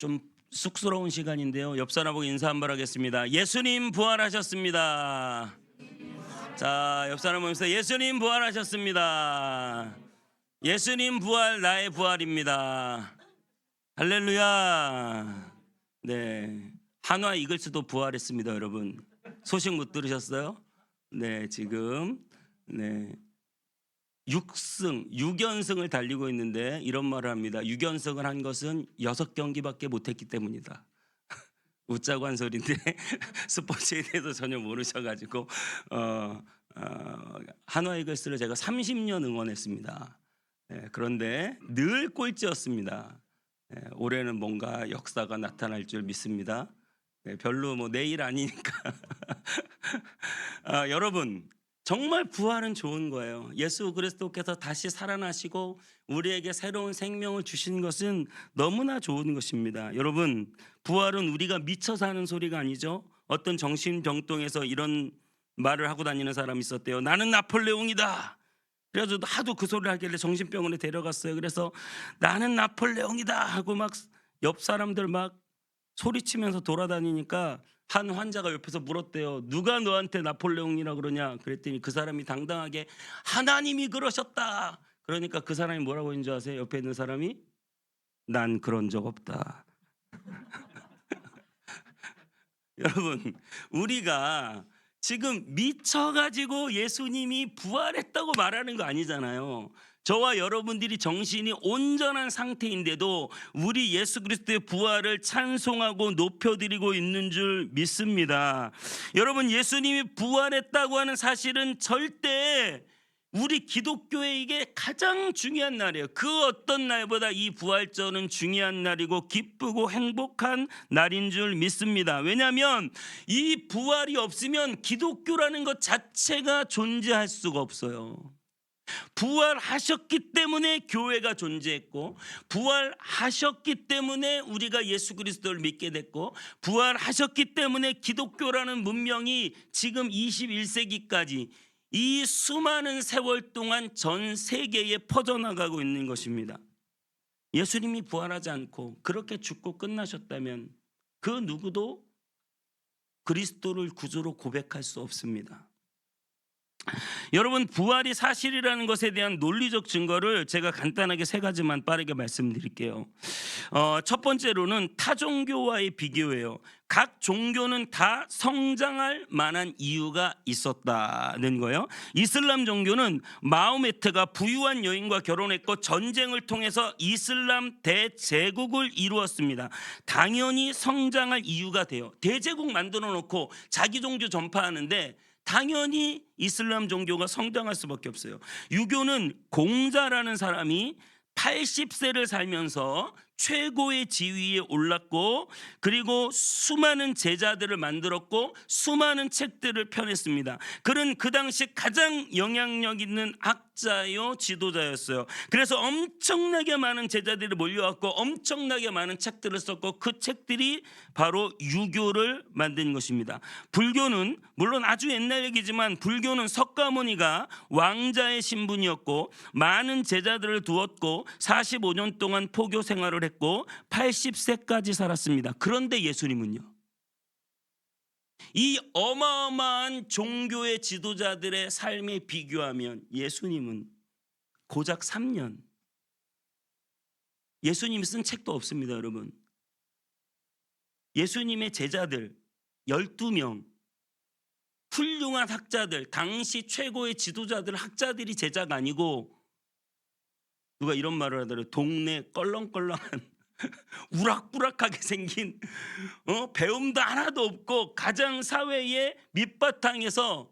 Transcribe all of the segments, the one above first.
좀 쑥스러운 시간인데요. 옆 사람하고 인사 한번 하겠습니다. 예수님 부활하셨습니다. 자, 옆 사람 보면서 예수님 부활하셨습니다. 예수님 부활 나의 부활입니다. 할렐루야. 네, 한화 이글스도 부활했습니다, 여러분. 소식 못 들으셨어요? 네, 지금 네 6연승을 달리고 있는데 이런 말을 합니다. 6연승을 한 것은 6경기밖에 못했기 때문이다. 웃자고 한 소리인데 스포츠에 대해서 전혀 모르셔가지고 한화 이글스를 제가 30년 응원했습니다. 그런데 늘 꼴찌였습니다. 올해는 뭔가 역사가 나타날 줄 믿습니다. 별로 뭐 내일 아니니까 여러분, 정말 부활은 좋은 거예요. 예수 그리스도께서 다시 살아나시고 우리에게 새로운 생명을 주신 것은 너무나 좋은 것입니다. 여러분, 부활은 우리가 미쳐서 하는 소리가 아니죠. 어떤 정신병동에서 이런 말을 하고 다니는 사람이 있었대요. 나는 나폴레옹이다. 그래서 하도 그 소리를 하길래 정신병원에 데려갔어요. 그래서 나는 나폴레옹이다 하고 막 옆 사람들 막 소리치면서 돌아다니니까 한 환자가 옆에서 물었대요. 누가 너한테 나폴레옹이라 그러냐? 그랬더니 그 사람이 당당하게 하나님이 그러셨다. 그러니까 그 사람이 뭐라고 했는 줄 아세요? 옆에 있는 사람이 난 그런 적 없다. 여러분, 우리가 지금 미쳐가지고 예수님이 부활했다고 말하는 거 아니잖아요. 저와 여러분들이 정신이 온전한 상태인데도 우리 예수 그리스도의 부활을 찬송하고 높여드리고 있는 줄 믿습니다. 여러분, 예수님이 부활했다고 하는 사실은 절대 우리 기독교에 이게 가장 중요한 날이에요. 그 어떤 날보다 이 부활절은 중요한 날이고 기쁘고 행복한 날인 줄 믿습니다. 왜냐하면 이 부활이 없으면 기독교라는 것 자체가 존재할 수가 없어요. 부활하셨기 때문에 교회가 존재했고, 부활하셨기 때문에 우리가 예수 그리스도를 믿게 됐고, 부활하셨기 때문에 기독교라는 문명이 지금 21세기까지 이 수많은 세월 동안 전 세계에 퍼져나가고 있는 것입니다. 예수님이 부활하지 않고 그렇게 죽고 끝나셨다면 그 누구도 그리스도를 구주로 고백할 수 없습니다. 여러분, 부활이 사실이라는 것에 대한 논리적 증거를 제가 간단하게 3가지만 빠르게 말씀드릴게요. 첫 번째로는 타 종교와의 비교예요. 각 종교는 다 성장할 만한 이유가 있었다는 거예요. 이슬람 종교는 마호메트가 부유한 여인과 결혼했고 전쟁을 통해서 이슬람 대제국을 이루었습니다. 당연히 성장할 이유가 돼요. 대제국 만들어 놓고 자기 종교 전파하는데 당연히 이슬람 종교가 성장할 수밖에 없어요. 유교는 공자라는 사람이 80세를 살면서 최고의 지위에 올랐고, 그리고 수많은 제자들을 만들었고 수많은 책들을 펴냈습니다. 그는 그 당시 가장 영향력 있는 학자요 지도자였어요. 그래서 엄청나게 많은 제자들이 몰려왔고 엄청나게 많은 책들을 썼고 그 책들이 바로 유교를 만든 것입니다. 불교는 물론 아주 옛날 얘기지만 불교는 석가모니가 왕자의 신분이었고 많은 제자들을 두었고 45년 동안 포교 생활을 했고 80세까지 살았습니다. 그런데 예수님은요, 이 어마어마한 종교의 지도자들의 삶에 비교하면 예수님은 고작 3년, 예수님이 쓴 책도 없습니다. 여러분, 예수님의 제자들 12명, 훌륭한 학자들, 당시 최고의 지도자들, 학자들이 제자가 아니고, 누가 이런 말을 하더라고요. 동네 껄렁껄렁한 우락부락하게 생긴 배움도 하나도 없고 가장 사회의 밑바탕에서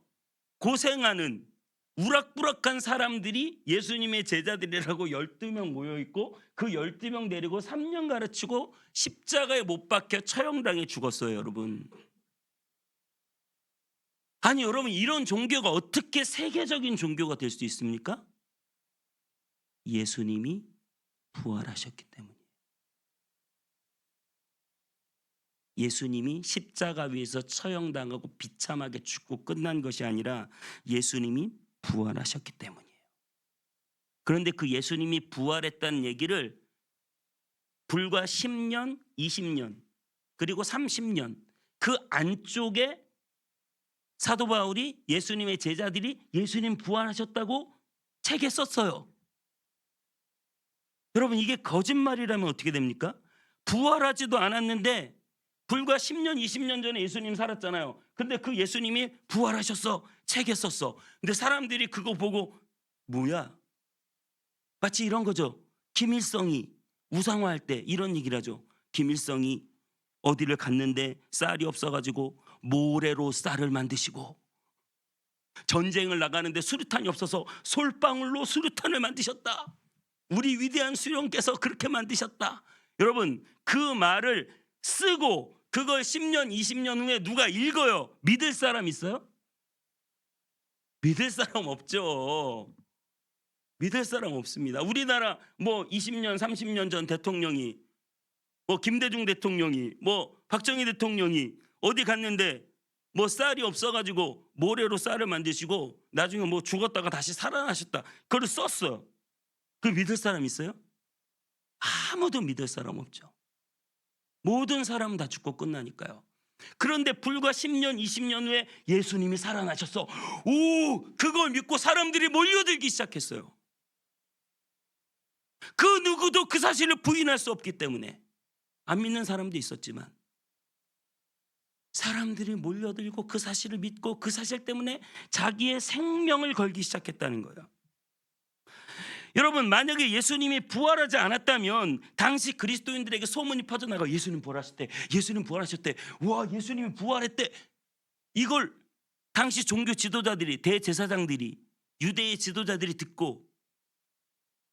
고생하는 우락부락한 사람들이 예수님의 제자들이라고 12명 모여있고, 그 12명 데리고 3년 가르치고 십자가에 못 박혀 처형당해 죽었어요. 여러분, 아니 여러분, 이런 종교가 어떻게 세계적인 종교가 될 수 있습니까? 예수님이 부활하셨기 때문이에요. 예수님이 십자가 위에서 처형당하고 비참하게 죽고 끝난 것이 아니라 예수님이 부활하셨기 때문이에요. 그런데 그 예수님이 부활했다는 얘기를 불과 10년, 20년, 그리고 30년 그 안쪽에 사도 바울이 예수님의 제자들이 예수님 부활하셨다고 책에 썼어요. 여러분, 이게 거짓말이라면 어떻게 됩니까? 부활하지도 않았는데 불과 10년, 20년 전에 예수님 살았잖아요. 근데 그 예수님이 부활하셨어. 책에 썼어. 근데 사람들이 그거 보고 뭐야? 마치 이런 거죠. 김일성이 우상화할 때 이런 얘기를 하죠. 김일성이 어디를 갔는데 쌀이 없어가지고 모래로 쌀을 만드시고, 전쟁을 나가는데 수류탄이 없어서 솔방울로 수류탄을 만드셨다. 우리 위대한 수령께서 그렇게 만드셨다. 여러분, 그 말을 쓰고 그걸 10년, 20년 후에 누가 읽어요? 믿을 사람 있어요? 믿을 사람 없죠. 믿을 사람 없습니다. 우리나라 뭐 20년, 30년 전 대통령이, 뭐 김대중 대통령이, 뭐 박정희 대통령이 어디 갔는데 뭐 쌀이 없어가지고 모래로 쌀을 만드시고 나중에 뭐 죽었다가 다시 살아나셨다. 그걸 썼어요. 그 믿을 사람 있어요? 아무도 믿을 사람 없죠. 모든 사람은 다 죽고 끝나니까요. 그런데 불과 10년, 20년 후에 예수님이 살아나셨어. 오, 그걸 믿고 사람들이 몰려들기 시작했어요. 그 누구도 그 사실을 부인할 수 없기 때문에. 안 믿는 사람도 있었지만 사람들이 몰려들고 그 사실을 믿고 그 사실 때문에 자기의 생명을 걸기 시작했다는 거예요. 여러분, 만약에 예수님이 부활하지 않았다면 당시 그리스도인들에게 소문이 퍼져나가, 예수님 부활하셨대, 예수님 부활하셨대, 와, 예수님이 부활했대. 이걸 당시 종교 지도자들이, 대제사장들이, 유대의 지도자들이 듣고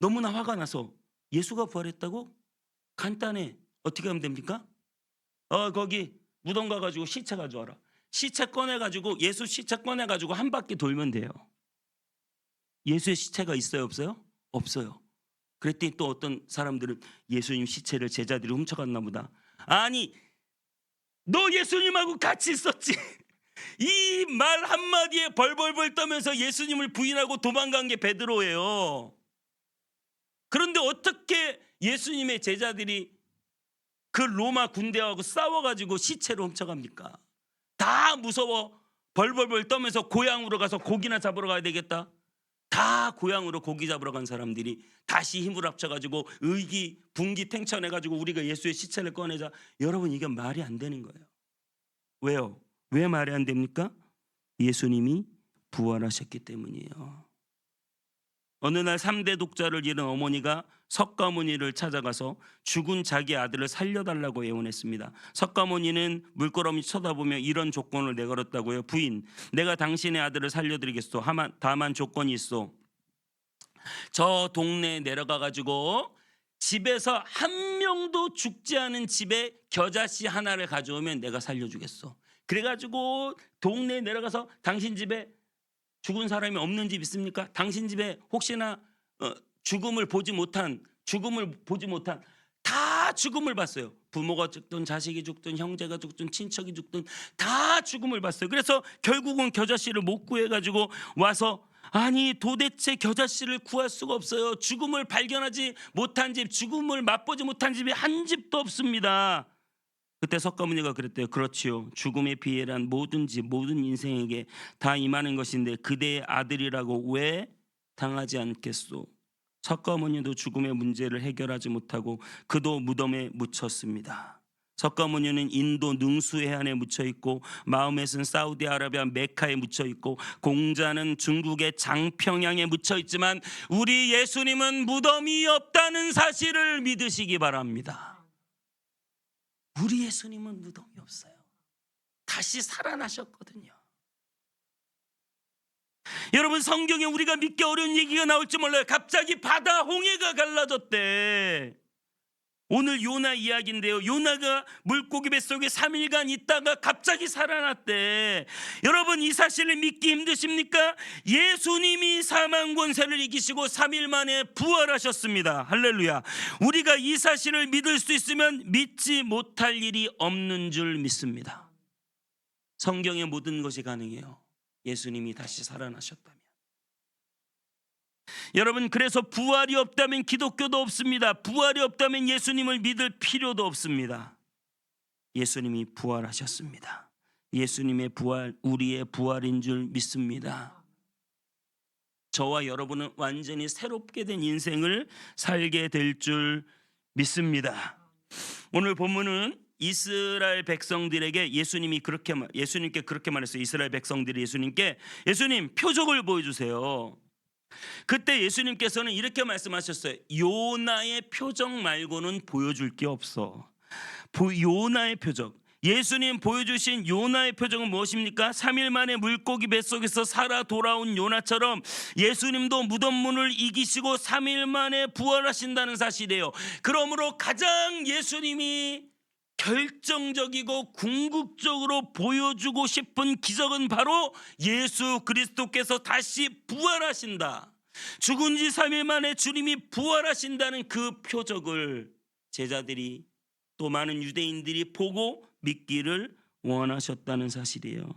너무나 화가 나서 예수가 부활했다고? 간단해. 어떻게 하면 됩니까? 거기 무덤 가가지고 시체 가져와라. 시체 꺼내가지고, 예수 시체 꺼내가지고 한 바퀴 돌면 돼요. 예수의 시체가 있어요, 없어요? 없어요. 그랬더니 또 어떤 사람들은 예수님 시체를 제자들이 훔쳐갔나 보다. 아니, 너 예수님하고 같이 있었지. 이 말 한마디에 벌벌벌 떠면서 예수님을 부인하고 도망간 게 베드로예요. 그런데 어떻게 예수님의 제자들이 그 로마 군대하고 싸워가지고 시체를 훔쳐갑니까? 다 무서워 벌벌벌 떠면서 고향으로 가서 고기나 잡으러 가야 되겠다. 다 고향으로 고기 잡으러 간 사람들이 다시 힘을 합쳐가지고 의기 분기 탱천해가지고 우리가 예수의 시체를 꺼내자. 여러분, 이게 말이 안 되는 거예요. 왜요? 왜 말이 안 됩니까? 예수님이 부활하셨기 때문이에요. 어느 날 3대 독자를 잃은 어머니가 석가모니를 찾아가서 죽은 자기 아들을 살려달라고 애원했습니다. 석가모니는 물끄러미 쳐다보며 이런 조건을 내걸었다고요. 부인, 내가 당신의 아들을 살려드리겠소. 다만 조건이 있어. 저 동네에 내려가가지고 집에서 한 명도 죽지 않은 집에 겨자씨 하나를 가져오면 내가 살려주겠어. 그래가지고 동네에 내려가서 당신 집에 죽은 사람이 없는 집 있습니까? 당신 집에 혹시나 죽음을 보지 못한 다 죽음을 봤어요. 부모가 죽든 자식이 죽든 형제가 죽든 친척이 죽든 다 죽음을 봤어요. 그래서 결국은 겨자씨를 못 구해가지고 와서, 아니 도대체 겨자씨를 구할 수가 없어요. 죽음을 발견하지 못한 집, 죽음을 맛보지 못한 집이 한 집도 없습니다. 그때 석가모니가 그랬대요. 그렇지요. 죽음의 비애란 모든 집, 모든 인생에게 다 임하는 것인데 그대의 아들이라고 왜 당하지 않겠소? 석가모니도 죽음의 문제를 해결하지 못하고 그도 무덤에 묻혔습니다. 석가모니는 인도 능수 해안에 묻혀 있고 마음에는 사우디아라비아 메카에 묻혀 있고 공자는 중국의 장평양에 묻혀 있지만 우리 예수님은 무덤이 없다는 사실을 믿으시기 바랍니다. 우리 예수님은 무덤이 없어요. 다시 살아나셨거든요. 여러분, 성경에 우리가 믿기 어려운 얘기가 나올지 몰라요. 갑자기 바다 홍해가 갈라졌대. 오늘 요나 이야기인데요. 요나가 물고기 뱃속에 3일간 있다가 갑자기 살아났대. 여러분, 이 사실을 믿기 힘드십니까? 예수님이 사망 권세를 이기시고 3일 만에 부활하셨습니다. 할렐루야. 우리가 이 사실을 믿을 수 있으면 믿지 못할 일이 없는 줄 믿습니다. 성경의 모든 것이 가능해요. 예수님이 다시 살아나셨다면. 여러분, 그래서 부활이 없다면 기독교도 없습니다. 부활이 없다면 예수님을 믿을 필요도 없습니다. 예수님이 부활하셨습니다. 예수님의 부활, 우리의 부활인 줄 믿습니다. 저와 여러분은 완전히 새롭게 된 인생을 살게 될 줄 믿습니다. 오늘 본문은 이스라엘 백성들에게 예수님께 그렇게 말했어요. 이스라엘 백성들이 예수님께, 예수님 표적을 보여주세요. 그때 예수님께서는 이렇게 말씀하셨어요. 요나의 표적 말고는 보여줄 게 없어. 요나의 표적, 예수님 보여주신 요나의 표적은 무엇입니까? 3일 만에 물고기 뱃속에서 살아 돌아온 요나처럼 예수님도 무덤 문을 이기시고 3일 만에 부활하신다는 사실이에요. 그러므로 가장 예수님이 결정적이고 궁극적으로 보여주고 싶은 기적은 바로 예수 그리스도께서 다시 부활하신다, 죽은 지 3일 만에 주님이 부활하신다는 그 표적을 제자들이 또 많은 유대인들이 보고 믿기를 원하셨다는 사실이에요.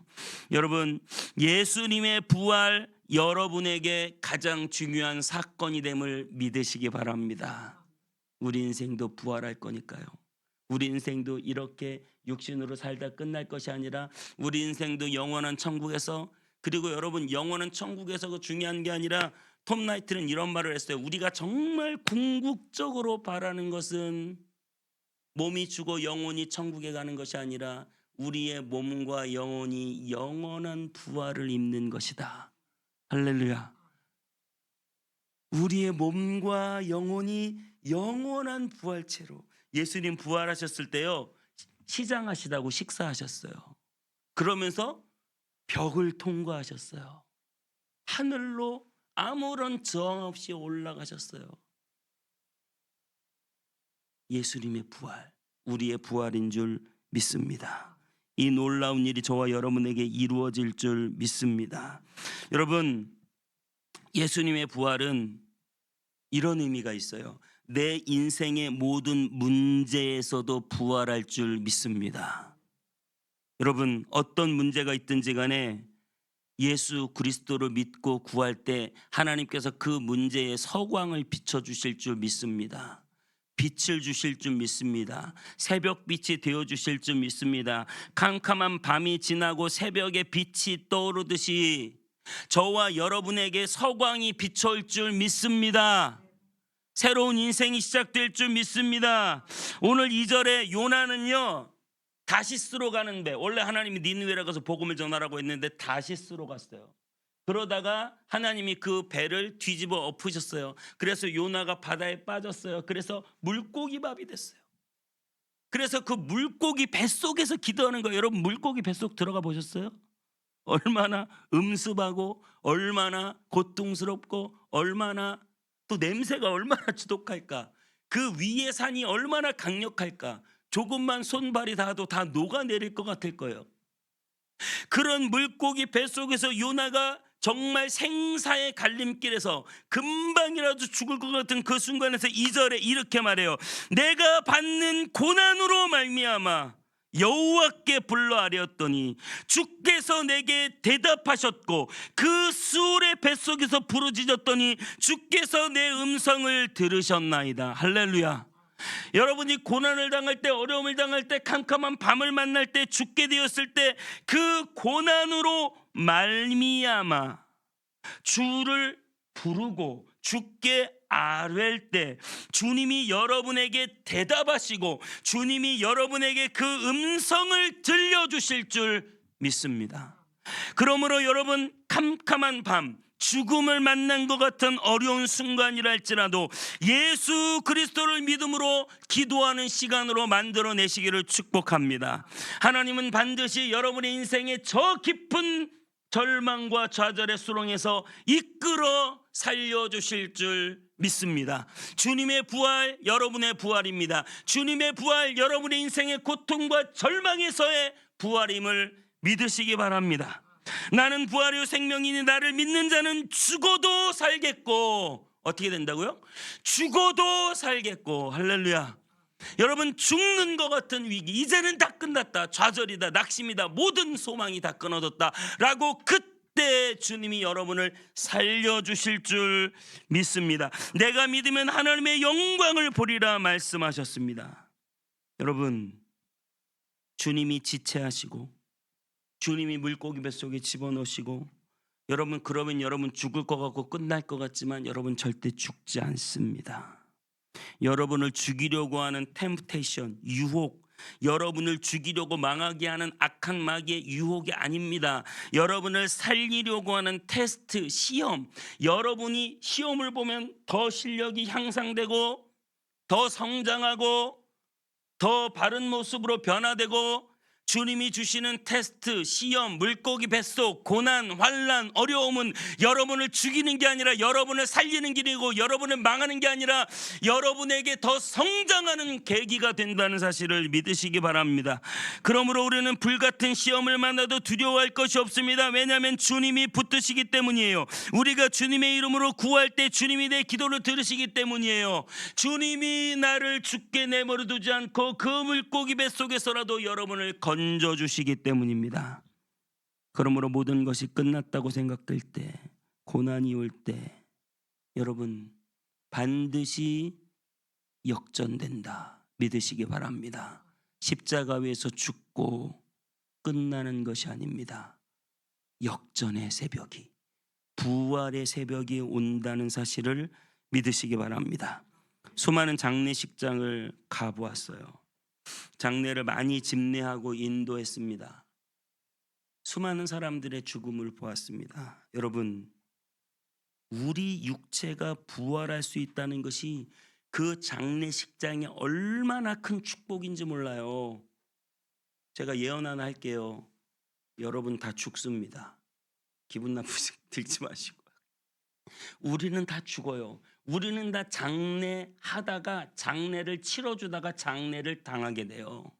여러분, 예수님의 부활 여러분에게 가장 중요한 사건이 됨을 믿으시기 바랍니다. 우리 인생도 부활할 거니까요. 우리 인생도 이렇게 육신으로 살다 끝날 것이 아니라 우리 인생도 영원한 천국에서, 그리고 여러분, 영원한 천국에서 중요한 게 아니라 톰 나이트는 이런 말을 했어요. 우리가 정말 궁극적으로 바라는 것은 몸이 죽어 영원히 천국에 가는 것이 아니라 우리의 몸과 영혼이 영원한 부활을 입는 것이다. 할렐루야. 우리의 몸과 영혼이 영원한 부활체로, 예수님 부활하셨을 때요, 시장하시다고 식사하셨어요. 그러면서 벽을 통과하셨어요. 하늘로 아무런 저항 없이 올라가셨어요. 예수님의 부활, 우리의 부활인 줄 믿습니다. 이 놀라운 일이 저와 여러분에게 이루어질 줄 믿습니다. 여러분, 예수님의 부활은 이런 의미가 있어요. 내 인생의 모든 문제에서도 부활할 줄 믿습니다. 여러분, 어떤 문제가 있든지 간에 예수 그리스도를 믿고 구할 때 하나님께서 그 문제에 서광을 비춰주실 줄 믿습니다. 빛을 주실 줄 믿습니다. 새벽빛이 되어주실 줄 믿습니다. 캄캄한 밤이 지나고 새벽에 빛이 떠오르듯이 저와 여러분에게 서광이 비춰올 줄 믿습니다. 새로운 인생이 시작될 줄 믿습니다. 오늘 2절에 요나는요, 다시스로 가는 배, 원래 하나님이 니느웨로 가서 복음을 전하라고 했는데 다시스로 갔어요. 그러다가 하나님이 그 배를 뒤집어 엎으셨어요. 그래서 요나가 바다에 빠졌어요. 그래서 물고기 밥이 됐어요. 그래서 그 물고기 뱃속에서 기도하는 거예요. 여러분, 물고기 뱃속 들어가 보셨어요? 얼마나 음습하고 얼마나 고통스럽고 얼마나 또 냄새가 얼마나 지독할까. 그 위에 산이 얼마나 강력할까. 조금만 손발이 닿아도 다 녹아내릴 것 같을 거예요. 그런 물고기 뱃속에서 요나가 정말 생사의 갈림길에서 금방이라도 죽을 것 같은 그 순간에서 2절에 이렇게 말해요. 내가 받는 고난으로 말미암아 여호와께 불러 아뢰었더니 주께서 내게 대답하셨고 그 수울의 뱃속에서 부르짖었더니 주께서 내 음성을 들으셨나이다. 할렐루야. 여러분이 고난을 당할 때, 어려움을 당할 때, 캄캄한 밤을 만날 때, 죽게 되었을 때 그 고난으로 말미암아 주를 부르고 주께 아뢰일 때 주님이 여러분에게 대답하시고 주님이 여러분에게 그 음성을 들려주실 줄 믿습니다. 그러므로 여러분, 캄캄한 밤, 죽음을 만난 것 같은 어려운 순간이라 할지라도 예수 그리스도를 믿음으로 기도하는 시간으로 만들어내시기를 축복합니다. 하나님은 반드시 여러분의 인생의 저 깊은 절망과 좌절의 수렁에서 이끌어 살려주실 줄 믿습니다. 주님의 부활, 여러분의 부활입니다. 주님의 부활, 여러분의 인생의 고통과 절망에서의 부활임을 믿으시기 바랍니다. 나는 부활이요 생명이니 나를 믿는 자는 죽어도 살겠고, 어떻게 된다고요? 죽어도 살겠고. 할렐루야. 여러분, 죽는 것 같은 위기, 이제는 다 끝났다, 좌절이다, 낙심이다, 모든 소망이 다 끊어졌다 라고 그때 그때 주님이 여러분을 살려주실 줄 믿습니다. 내가 믿으면 하나님의 영광을 보리라 말씀하셨습니다. 여러분, 주님이 지체하시고 주님이 물고기 뱃속에 집어넣으시고 여러분, 그러면 여러분 죽을 것 같고 끝날 것 같지만 여러분 절대 죽지 않습니다. 여러분을 죽이려고 하는 템프테이션, 유혹, 여러분을 죽이려고 망하게 하는 악한 마귀의 유혹이 아닙니다. 여러분을 살리려고 하는 테스트, 시험, 여러분이 시험을 보면 더 실력이 향상되고 더 성장하고 더 바른 모습으로 변화되고, 주님이 주시는 테스트, 시험, 물고기 뱃속, 고난, 환난, 어려움은 여러분을 죽이는 게 아니라 여러분을 살리는 길이고, 여러분을 망하는 게 아니라 여러분에게 더 성장하는 계기가 된다는 사실을 믿으시기 바랍니다. 그러므로 우리는 불같은 시험을 만나도 두려워할 것이 없습니다. 왜냐하면 주님이 붙드시기 때문이에요. 우리가 주님의 이름으로 구할 때 주님이 내 기도를 들으시기 때문이에요. 주님이 나를 죽게 내버려 두지 않고 그 물고기 뱃속에서라도 여러분을 건져주시기 때문입니다. 그러므로 모든 것이 끝났다고 생각될 때, 고난이 올 때 여러분 반드시 역전된다 믿으시기 바랍니다. 십자가 위에서 죽고 끝나는 것이 아닙니다. 역전의 새벽이, 부활의 새벽이 온다는 사실을 믿으시기 바랍니다. 수많은 장례식장을 가보았어요. 장례를 많이 집례하고 인도했습니다. 수많은 사람들의 죽음을 보았습니다. 여러분, 우리 육체가 부활할 수 있다는 것이 그 장례식장이 얼마나 큰 축복인지 몰라요. 제가 예언 하나 할게요. 여러분 다 죽습니다. 기분 나쁘지 들지 마시고. 우리는 다 죽어요. 우리는 다 장례하다가 장례를 치러주다가 장례를 당하게 돼요.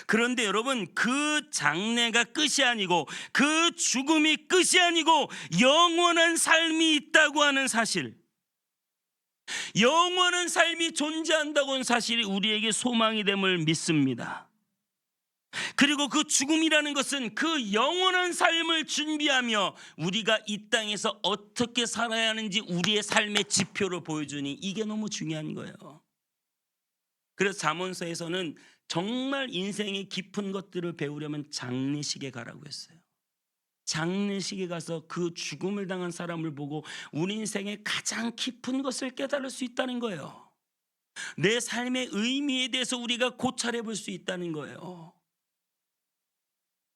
그런데 여러분, 그 장례가 끝이 아니고 그 죽음이 끝이 아니고 영원한 삶이 있다고 하는 사실, 영원한 삶이 존재한다고 하는 사실이 우리에게 소망이 됨을 믿습니다. 그리고 그 죽음이라는 것은 그 영원한 삶을 준비하며 우리가 이 땅에서 어떻게 살아야 하는지 우리의 삶의 지표를 보여주니 이게 너무 중요한 거예요. 그래서 잠언서에서는 정말 인생의 깊은 것들을 배우려면 장례식에 가라고 했어요. 장례식에 가서 그 죽음을 당한 사람을 보고 우리 인생의 가장 깊은 것을 깨달을 수 있다는 거예요. 내 삶의 의미에 대해서 우리가 고찰해 볼 수 있다는 거예요.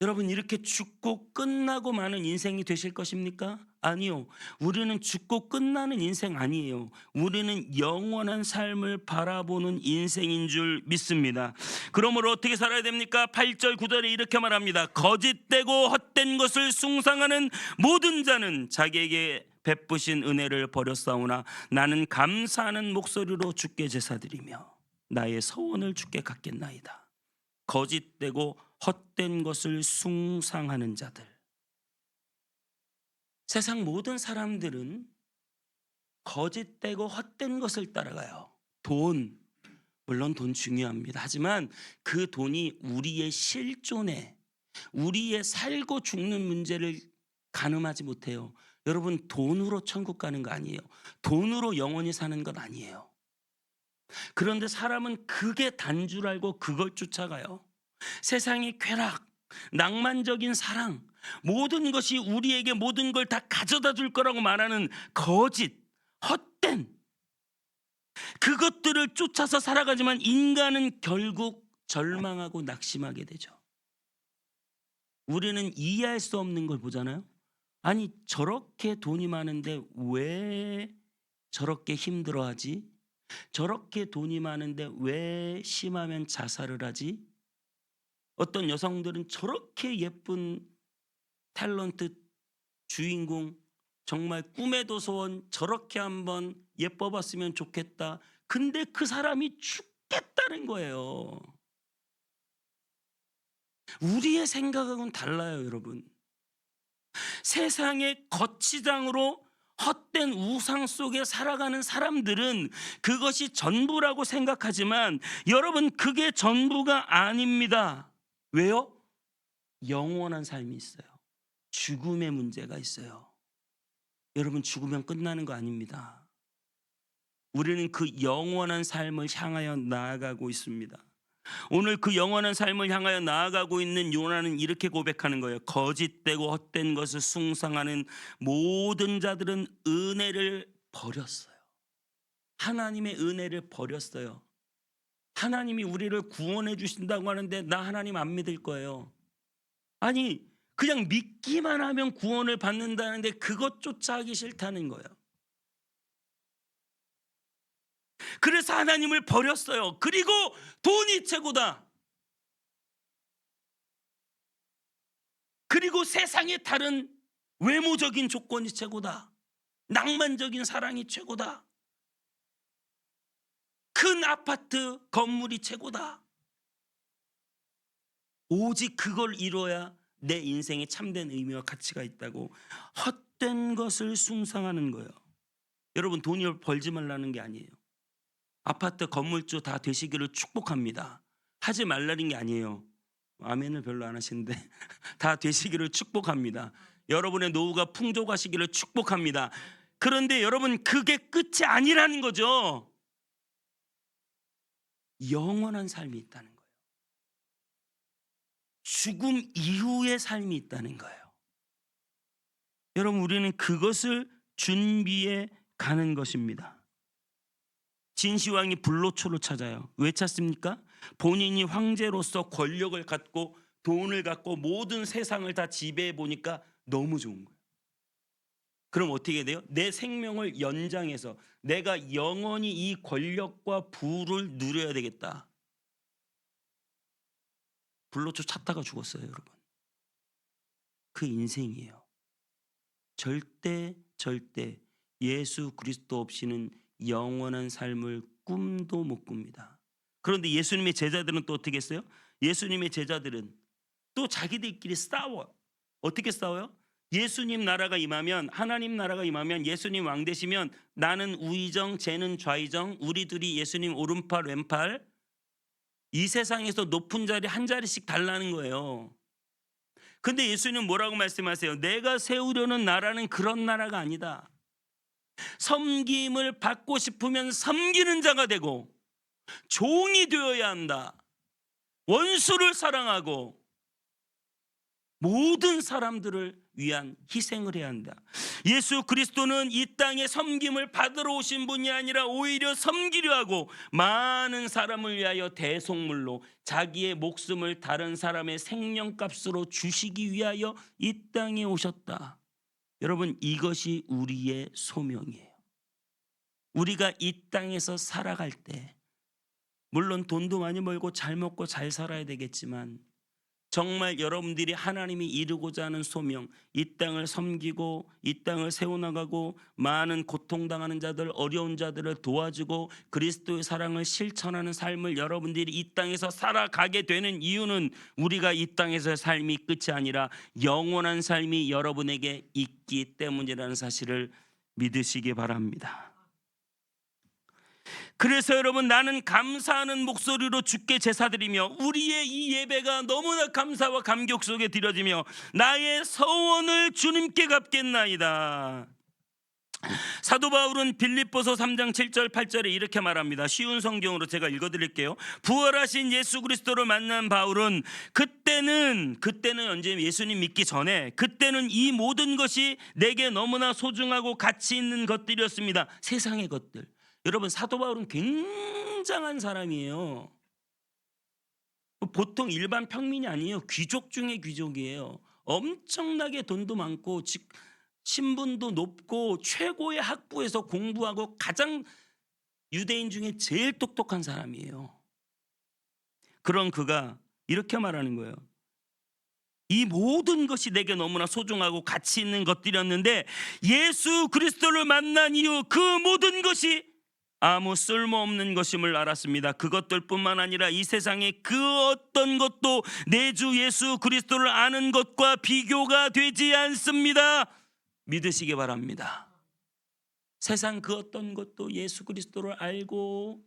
여러분, 이렇게 죽고 끝나고 마는 인생이 되실 것입니까? 아니요. 우리는 죽고 끝나는 인생 아니에요. 우리는 영원한 삶을 바라보는 인생인 줄 믿습니다. 그러므로 어떻게 살아야 됩니까? 8절 9절에 이렇게 말합니다. 거짓되고 헛된 것을 숭상하는 모든 자는 자기에게 베푸신 은혜를 버렸사오나 나는 감사하는 목소리로 주께 제사드리며 나의 서원을 주께 갚겠나이다. 거짓되고 헛된 것을 숭상하는 자들. 세상 모든 사람들은 거짓되고 헛된 것을 따라가요. 돈, 물론 돈 중요합니다. 하지만 그 돈이 우리의 실존에, 우리의 살고 죽는 문제를 가늠하지 못해요. 여러분, 돈으로 천국 가는 거 아니에요. 돈으로 영원히 사는 건 아니에요. 그런데 사람은 그게 단 줄 알고 그걸 쫓아가요. 세상의 쾌락, 낭만적인 사랑, 모든 것이 우리에게 모든 걸 다 가져다 줄 거라고 말하는 거짓, 헛된 그것들을 쫓아서 살아가지만 인간은 결국 절망하고 낙심하게 되죠. 우리는 이해할 수 없는 걸 보잖아요. 아니, 저렇게 돈이 많은데 왜 저렇게 힘들어하지? 저렇게 돈이 많은데 왜 심하면 자살을 하지? 어떤 여성들은 저렇게 예쁜 탤런트 주인공, 정말 꿈에도 소원, 저렇게 한번 예뻐봤으면 좋겠다. 근데 그 사람이 죽겠다는 거예요. 우리의 생각하고는 달라요, 여러분. 세상의 거치장으로 헛된 우상 속에 살아가는 사람들은 그것이 전부라고 생각하지만 여러분, 그게 전부가 아닙니다. 왜요? 영원한 삶이 있어요. 죽음의 문제가 있어요. 여러분, 죽으면 끝나는 거 아닙니다. 우리는 그 영원한 삶을 향하여 나아가고 있습니다. 오늘 그 영원한 삶을 향하여 나아가고 있는 요나는 이렇게 고백하는 거예요. 거짓되고 헛된 것을 숭상하는 모든 자들은 은혜를 버렸어요. 하나님의 은혜를 버렸어요. 하나님이 우리를 구원해 주신다고 하는데 나 하나님 안 믿을 거예요. 아니, 그냥 믿기만 하면 구원을 받는다는데 그것조차 하기 싫다는 거예요. 그래서 하나님을 버렸어요. 그리고 돈이 최고다. 그리고 세상의 다른 외모적인 조건이 최고다. 낭만적인 사랑이 최고다. 큰 아파트 건물이 최고다. 오직 그걸 이뤄야 내 인생에 참된 의미와 가치가 있다고 헛된 것을 숭상하는 거예요. 여러분, 돈을 벌지 말라는 게 아니에요. 아파트 건물주 다 되시기를 축복합니다. 하지 말라는 게 아니에요. 아멘을 별로 안 하시는데 다 되시기를 축복합니다. 여러분의 노후가 풍족하시기를 축복합니다. 그런데 여러분, 그게 끝이 아니라는 거죠. 영원한 삶이 있다는 거예요. 죽음 이후의 삶이 있다는 거예요. 여러분, 우리는 그것을 준비해 가는 것입니다. 진시황이 불로초를 찾아요. 왜 찾습니까? 본인이 황제로서 권력을 갖고 돈을 갖고 모든 세상을 다 지배해 보니까 너무 좋은 거예요. 그럼 어떻게 돼요? 내 생명을 연장해서 내가 영원히 이 권력과 부를 누려야 되겠다. 불로초 찾다가 죽었어요, 여러분. 그 인생이에요. 절대 예수 그리스도 없이는 영원한 삶을 꿈도 못 꿉니다. 그런데 예수님의 제자들은 또 어떻게 했어요? 예수님의 제자들은 또 자기들끼리 싸워. 어떻게 싸워요? 예수님 나라가 임하면, 하나님 나라가 임하면, 예수님 왕 되시면 나는 우의정, 쟤는 좌의정, 우리 둘이 예수님 오른팔 왼팔, 이 세상에서 높은 자리 한 자리씩 달라는 거예요. 근데 예수님은 뭐라고 말씀하세요? 내가 세우려는 나라는 그런 나라가 아니다. 섬김을 받고 싶으면 섬기는 자가 되고 종이 되어야 한다. 원수를 사랑하고 모든 사람들을 위한 희생을 해야 한다. 예수 그리스도는 이 땅에 섬김을 받으러 오신 분이 아니라 오히려 섬기려 하고 많은 사람을 위하여 대속물로 자기의 목숨을 다른 사람의 생명값으로 주시기 위하여 이 땅에 오셨다. 여러분, 이것이 우리의 소명이에요. 우리가 이 땅에서 살아갈 때 물론 돈도 많이 벌고 잘 먹고 잘 살아야 되겠지만 정말 여러분들이 하나님이 이루고자 하는 소명, 이 땅을 섬기고 이 땅을 세워나가고 많은 고통당하는 자들, 어려운 자들을 도와주고 그리스도의 사랑을 실천하는 삶을 여러분들이 이 땅에서 살아가게 되는 이유는 우리가 이 땅에서의 삶이 끝이 아니라 영원한 삶이 여러분에게 있기 때문이라는 사실을 믿으시기 바랍니다. 그래서 여러분, 나는 감사하는 목소리로 주께 제사드리며 우리의 이 예배가 너무나 감사와 감격 속에 드려지며 나의 서원을 주님께 갚겠나이다. 사도 바울은 빌립보서 3장 7절 8절에 이렇게 말합니다. 쉬운 성경으로 제가 읽어드릴게요. 부활하신 예수 그리스도를 만난 바울은 그때는 언제 예수님 믿기 전에 그때는 이 모든 것이 내게 너무나 소중하고 가치 있는 것들이었습니다. 세상의 것들. 여러분, 사도 바울은 굉장한 사람이에요. 보통 일반 평민이 아니에요. 귀족 중에 귀족이에요. 엄청나게 돈도 많고 신분도 높고 최고의 학부에서 공부하고 가장 유대인 중에 제일 똑똑한 사람이에요. 그런 그가 이렇게 말하는 거예요. 이 모든 것이 내게 너무나 소중하고 가치 있는 것들이었는데 예수 그리스도를 만난 이후 그 모든 것이 아무 쓸모없는 것임을 알았습니다. 그것들뿐만 아니라 이 세상의 그 어떤 것도 내 주 예수 그리스도를 아는 것과 비교가 되지 않습니다. 믿으시기 바랍니다. 세상 그 어떤 것도 예수 그리스도를 알고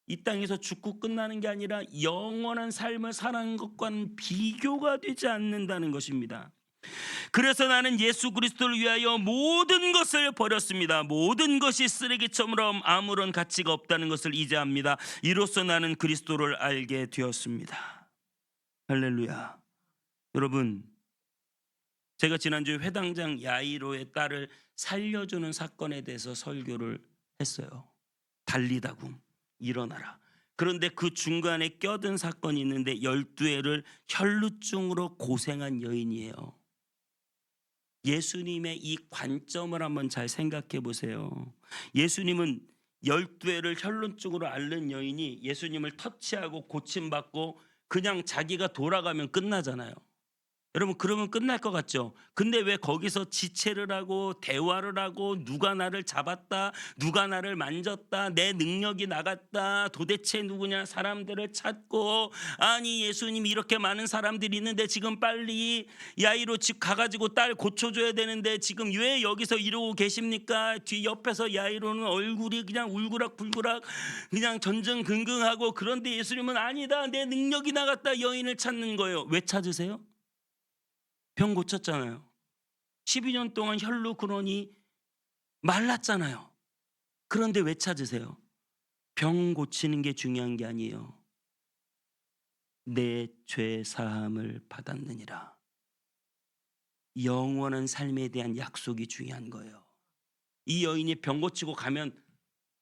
이 땅에서 죽고 끝나는 게 아니라 영원한 삶을 사는 것과는 비교가 되지 않는다는 것입니다. 그래서 나는 예수 그리스도를 위하여 모든 것을 버렸습니다. 모든 것이 쓰레기처럼 아무런 가치가 없다는 것을 이제 압니다. 이로써 나는 그리스도를 알게 되었습니다. 할렐루야. 여러분, 제가 지난주에 회당장 야이로의 딸을 살려주는 사건에 대해서 설교를 했어요. 달리다굼, 일어나라. 그런데 그 중간에 껴든 사건이 있는데 12회를 혈루증으로 고생한 여인이에요. 예수님의 이 관점을 한번 잘 생각해 보세요. 예수님은 12회를 혈루증으로 앓는 여인이 예수님을 터치하고 고침받고 그냥 자기가 돌아가면 끝나잖아요. 여러분, 그러면 끝날 것 같죠? 근데 왜 거기서 지체를 하고 대화를 하고 누가 나를 잡았다, 누가 나를 만졌다, 내 능력이 나갔다, 도대체 누구냐, 사람들을 찾고, 아니 예수님 이렇게 많은 사람들이 있는데 지금 빨리 야이로 집 가가지고 딸 고쳐줘야 되는데 지금 왜 여기서 이러고 계십니까? 뒤 옆에서 야이로는 얼굴이 그냥 울그락불그락 그냥 전전긍긍하고, 그런데 예수님은 아니다, 내 능력이 나갔다, 여인을 찾는 거예요. 왜 찾으세요? 병 고쳤잖아요. 12년 동안 혈루 근원이 말랐잖아요. 그런데 왜 찾으세요? 병 고치는 게 중요한 게 아니에요. 내 죄 사함을 받았느니라. 영원한 삶에 대한 약속이 중요한 거예요. 이 여인이 병 고치고 가면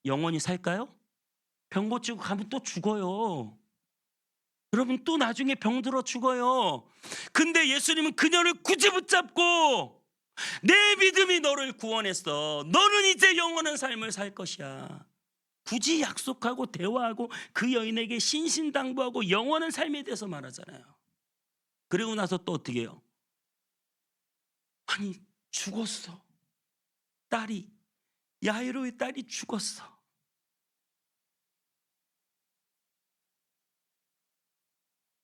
영원히 살까요? 병 고치고 가면 또 죽어요. 여러분, 또 나중에 병들어 죽어요. 근데 예수님은 그녀를 굳이 붙잡고 내 믿음이 너를 구원했어. 너는 이제 영원한 삶을 살 것이야. 굳이 약속하고 대화하고 그 여인에게 신신당부하고 영원한 삶에 대해서 말하잖아요. 그리고 나서 또 어떻게 해요? 아니, 죽었어. 딸이, 야이로의 딸이 죽었어.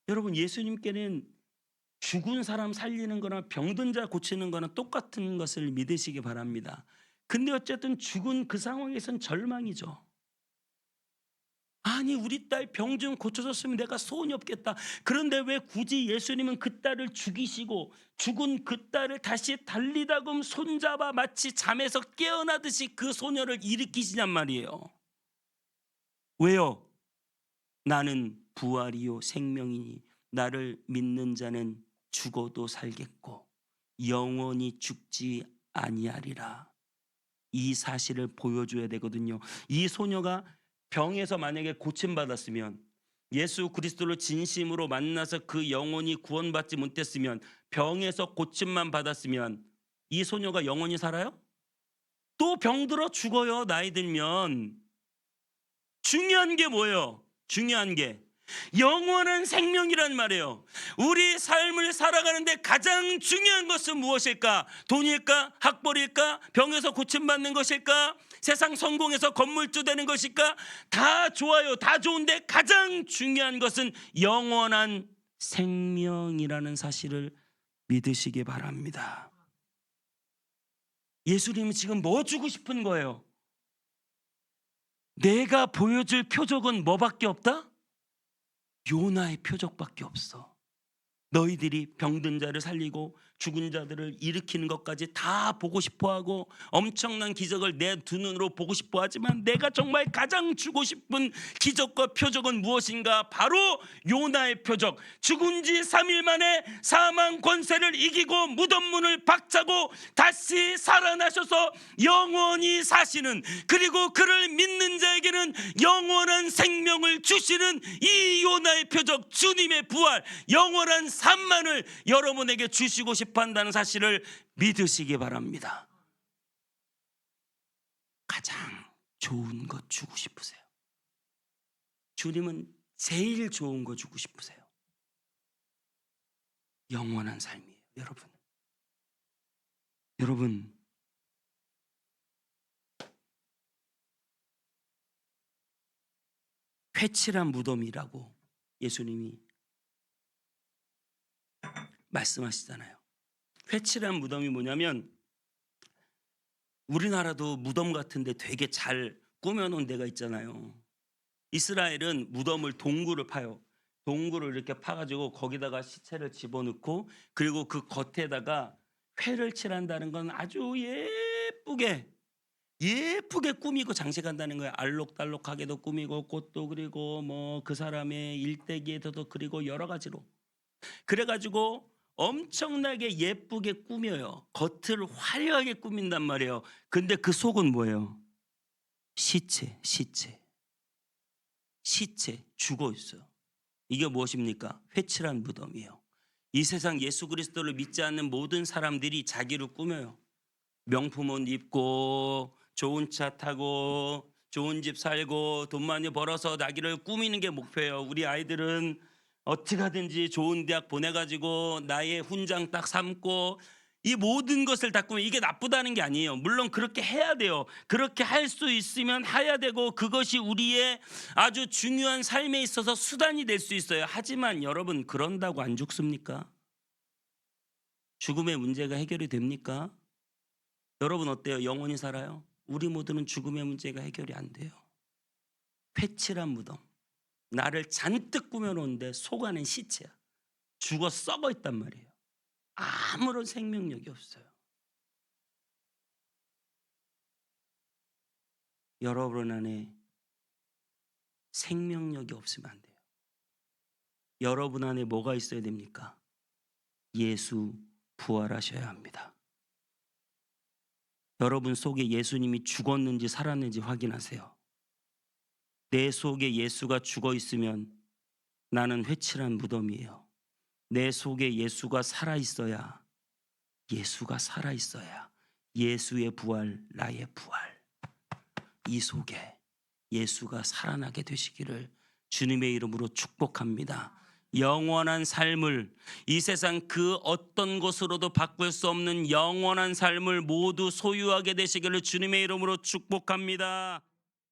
여러분, 예수님께는 죽은 사람 살리는 거나 병든 자 고치는 거나 똑같은 것을 믿으시기 바랍니다. 근데 어쨌든 죽은 그 상황에선 절망이죠. 아니, 우리 딸 병 좀 고쳐줬으면 내가 소원이 없겠다. 그런데 왜 굳이 예수님은 그 딸을 죽이시고 죽은 그 딸을 다시 달리다금 손잡아 마치 잠에서 깨어나듯이 그 소녀를 일으키시냔 말이에요. 왜요? 나는 부활이요 생명이니 나를 믿는 자는 죽어도 살겠고 영원히 죽지 아니하리라. 이 사실을 보여줘야 되거든요. 이 소녀가 병에서 만약에 고침받았으면, 예수 그리스도를 진심으로 만나서 그 영혼이 구원받지 못했으면, 병에서 고침만 받았으면 이 소녀가 영원히 살아요? 또 병들어 죽어요. 나이 들면. 중요한 게 뭐예요? 중요한 게 영원한 생명이란 말이에요. 우리 삶을 살아가는데 가장 중요한 것은 무엇일까? 돈일까? 학벌일까? 병에서 고침받는 것일까? 세상 성공해서 건물주 되는 것일까? 다 좋아요. 다 좋은데 가장 중요한 것은 영원한 생명이라는 사실을 믿으시기 바랍니다. 예수님이 지금 뭐 주고 싶은 거예요? 내가 보여줄 표적은 뭐밖에 없다? 요나의 표적밖에 없어. 너희들이 병든 자를 살리고 죽은 자들을 일으키는 것까지 다 보고 싶어하고 엄청난 기적을 내 두 눈으로 보고 싶어하지만 내가 정말 가장 주고 싶은 기적과 표적은 무엇인가? 바로 요나의 표적. 죽은 지 3일 만에 사망 권세를 이기고 무덤 문을 박차고 다시 살아나셔서 영원히 사시는, 그리고 그를 믿는 자에게는 영원한 생명을 주시는 이 요나의 표적, 주님의 부활, 영원한 삶만을 여러분에게 주시고 싶어 한다는 사실을 믿으시기 바랍니다. 가장 좋은 것 주고 싶으세요? 주님은 제일 좋은 거 주고 싶으세요? 영원한 삶이에요. 여러분, 회칠한 무덤이라고 예수님이 말씀하시잖아요. 회칠한 무덤이 뭐냐면, 우리나라도 무덤 같은데 되게 잘 꾸며놓은 데가 있잖아요. 이스라엘은 무덤을 동굴을 파요. 동굴을 이렇게 파가지고 거기다가 시체를 집어넣고 그리고 그 겉에다가 회를 칠한다는 건 아주 예쁘게 꾸미고 장식한다는 거예요. 알록달록하게도 꾸미고 꽃도 그리고 뭐 그 사람의 일대기에도 그리고 여러 가지로. 그래 가지고 엄청나게 예쁘게 꾸며요. 겉을 화려하게 꾸민단 말이에요. 근데 그 속은 뭐예요? 시체 죽어 있어요. 이게 무엇입니까? 회칠한 무덤이에요. 이 세상 예수 그리스도를 믿지 않는 모든 사람들이 자기를 꾸며요. 명품 옷 입고 좋은 차 타고 좋은 집 살고 돈 많이 벌어서 자기를 꾸미는 게 목표예요. 우리 아이들은 어떻게 하든지 좋은 대학 보내가지고 나의 훈장 딱 삼고 이 모든 것을 다 꾸며. 이게 나쁘다는 게 아니에요. 물론 그렇게 해야 돼요. 그렇게 할 수 있으면 해야 되고 그것이 우리의 아주 중요한 삶에 있어서 수단이 될 수 있어요. 하지만 여러분, 그런다고 안 죽습니까? 죽음의 문제가 해결이 됩니까? 여러분 어때요? 영원히 살아요? 우리 모두는 죽음의 문제가 해결이 안 돼요. 회칠한 무덤, 나를 잔뜩 꾸며놓은데 속 안은 시체야. 죽어 썩어 있단 말이에요. 아무런 생명력이 없어요. 여러분 안에 생명력이 없으면 안 돼요. 여러분 안에 뭐가 있어야 됩니까? 예수 부활하셔야 합니다. 여러분 속에 예수님이 죽었는지 살았는지 확인하세요. 내 속에 예수가 죽어 있으면 나는 회칠한 무덤이에요. 내 속에 예수가 살아 있어야 예수의 부활, 나의 부활. 이 속에 예수가 살아나게 되시기를 주님의 이름으로 축복합니다. 영원한 삶을, 이 세상 그 어떤 것으로도 바꿀 수 없는 영원한 삶을 모두 소유하게 되시기를 주님의 이름으로 축복합니다.